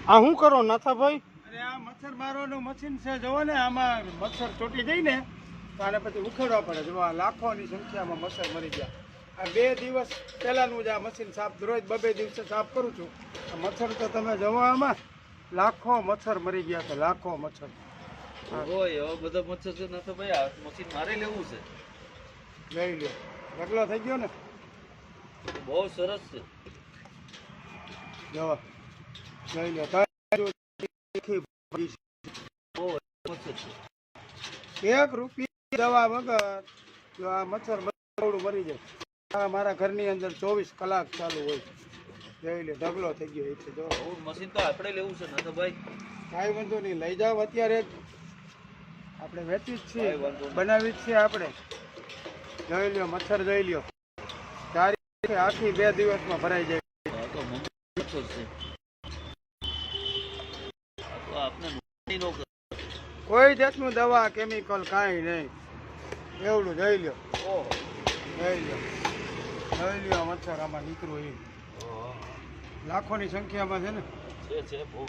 આ શું કરો નાથાભાઈ? અરે આ મચ્છર મારવાનું મશીન છે, જોવો ને આમાં મચ્છર ચોટી જાય ને તો આને પછી ઉખેડવા પડે. જો આ લાખોની સંખ્યામાં મચ્છર મરી ગયા. આ 2 દિવસ પહેલાનું જ આ મશીન સાફ, રોજ 2 દિવસે સાફ કરું છું. આ મચ્છર તો તમે જોવો, આમાં લાખો મચ્છર મરી ગયા છે, લાખો મચ્છર. હોય હવે બધા મચ્છર છે ના તો ભાઈ આ મશીન મારે લેવું છે. લઈ લો, ઢગલો થઈ ગયો ને. બહુ સરસ છે. જો લઈ લો. બહુ મચ્છર છે. 1 રૂપિયા દવા વગર જો આ મચ્છર થોડું મરી જાય. આ મારા ઘરની અંદર 24 કલાક ચાલુ હોય. લઈ લો, ઢગલો થઈ ગયો એટલે જો. બહુ મશીન તો આપણે લેવું છે ના તો ભાઈ. કાંઈ વાંધો નહીં, લઈ જાઓ અત્યારે જ. આપણે વેચી જ છીએ, કાંઈ વાંધો નહીં. બનાવી જ છીએ આપણે. જોઈ લ્યો, મચ્છર જોઈ લ્યો. તારી આખી 2 દિવસમાં ભરાઈ જાય. આ તો મચ્છર છે. આ તો આપણે નુકસાની નો કરે. કોઈ જાતનું દવા કેમિકલ કાંઈ નહીં. એવડું જોઈ લ્યો, ઓહો. જોઈ લ્યો, જોઈ લ્યો. મચ્છર આમાં નીકળ્યું એ લાખોની સંખ્યામાં છે ને. છે બહુ